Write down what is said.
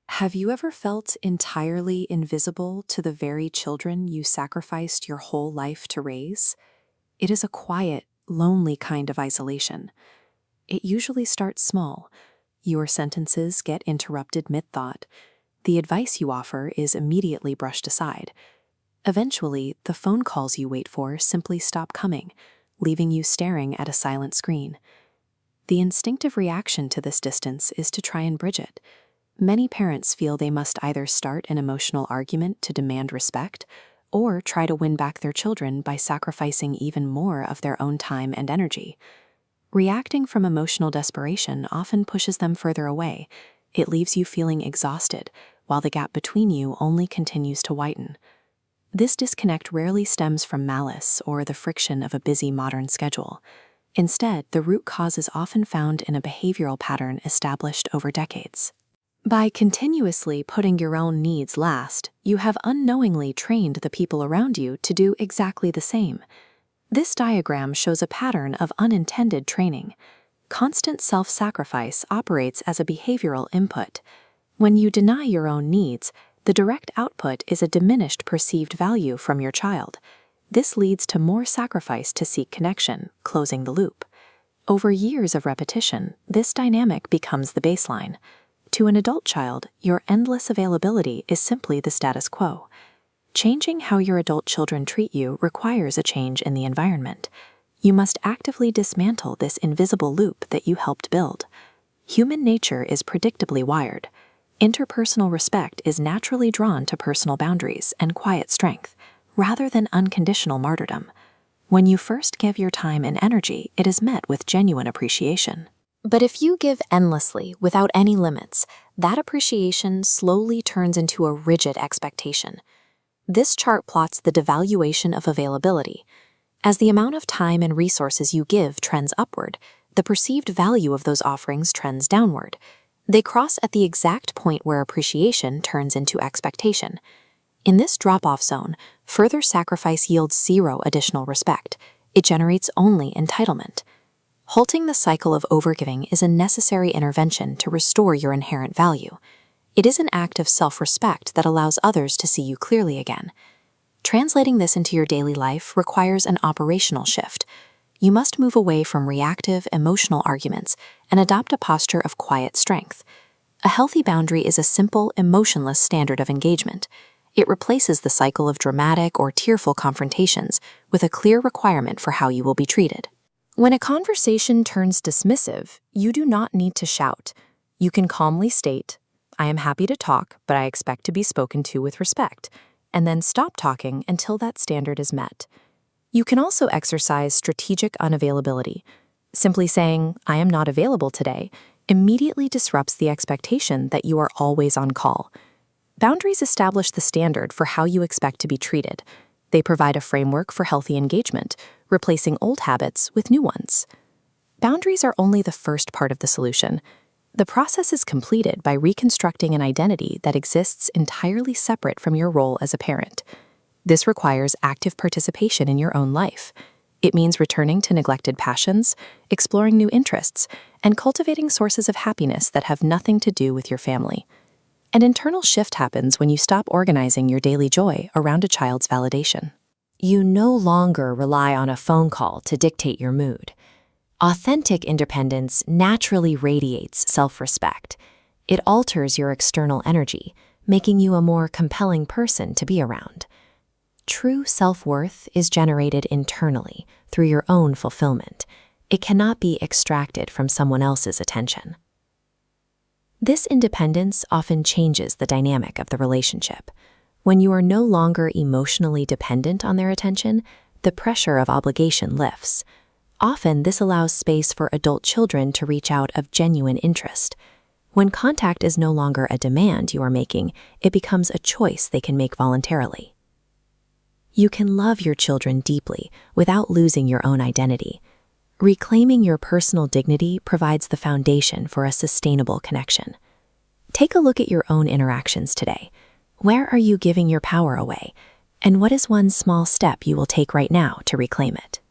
Have you ever felt entirely invisible to the very children you sacrificed your whole life to raise? It is a quiet, lonely kind of isolation. It usually starts small. Your sentences get interrupted mid-thought. The advice you offer is immediately brushed aside. Eventually, the phone calls you wait for simply stop coming, leaving you staring at a silent screen. The instinctive reaction to this distance is to try and bridge it. Many parents feel they must either start an emotional argument to demand respect or try to win back their children by sacrificing even more of their own time and energy. Reacting from emotional desperation often pushes them further away. It leaves you feeling exhausted, while the gap between you only continues to widen. This disconnect rarely stems from malice or the friction of a busy modern schedule. Instead, the root cause is often found in a behavioral pattern established over decades. By continuously putting your own needs last, you have unknowingly trained the people around you to do exactly the same. This diagram shows a pattern of unintended training. Constant self-sacrifice operates as a behavioral input. When you deny your own needs, the direct output is a diminished perceived value from your child. This leads to more sacrifice to seek connection, closing the loop. Over years of repetition, this dynamic becomes the baseline. To an adult child, your endless availability is simply the status quo. Changing how your adult children treat you requires a change in the environment. You must actively dismantle this invisible loop that you helped build. Human nature is predictably wired. Interpersonal respect is naturally drawn to personal boundaries and quiet strength, rather than unconditional martyrdom. When you first give your time and energy, it is met with genuine appreciation. But if you give endlessly, without any limits, that appreciation slowly turns into a rigid expectation. This chart plots the devaluation of availability. As the amount of time and resources you give trends upward, the perceived value of those offerings trends downward. They cross at the exact point where appreciation turns into expectation. In this drop-off zone, further sacrifice yields zero additional respect. It generates only entitlement. Halting the cycle of overgiving is a necessary intervention to restore your inherent value. It is an act of self-respect that allows others to see you clearly again. Translating this into your daily life requires an operational shift. You must move away from reactive, emotional arguments and adopt a posture of quiet strength. A healthy boundary is a simple, emotionless standard of engagement. It replaces the cycle of dramatic or tearful confrontations with a clear requirement for how you will be treated. When a conversation turns dismissive, you do not need to shout. You can calmly state, "I am happy to talk, but I expect to be spoken to with respect," and then stop talking until that standard is met. You can also exercise strategic unavailability. Simply saying, "I am not available today," immediately disrupts the expectation that you are always on call. Boundaries establish the standard for how you expect to be treated. They provide a framework for healthy engagement, replacing old habits with new ones. Boundaries are only the first part of the solution. The process is completed by reconstructing an identity that exists entirely separate from your role as a parent. This requires active participation in your own life. It means returning to neglected passions, exploring new interests, and cultivating sources of happiness that have nothing to do with your family. An internal shift happens when you stop organizing your daily joy around a child's validation. You no longer rely on a phone call to dictate your mood. Authentic independence naturally radiates self-respect. It alters your external energy, making you a more compelling person to be around. True self-worth is generated internally through your own fulfillment. It cannot be extracted from someone else's attention. This independence often changes the dynamic of the relationship. When you are no longer emotionally dependent on their attention, the pressure of obligation lifts. Often, this allows space for adult children to reach out of genuine interest. When contact is no longer a demand you are making, it becomes a choice they can make voluntarily. You can love your children deeply without losing your own identity. Reclaiming your personal dignity provides the foundation for a sustainable connection. Take a look at your own interactions today. Where are you giving your power away? And what is one small step you will take right now to reclaim it?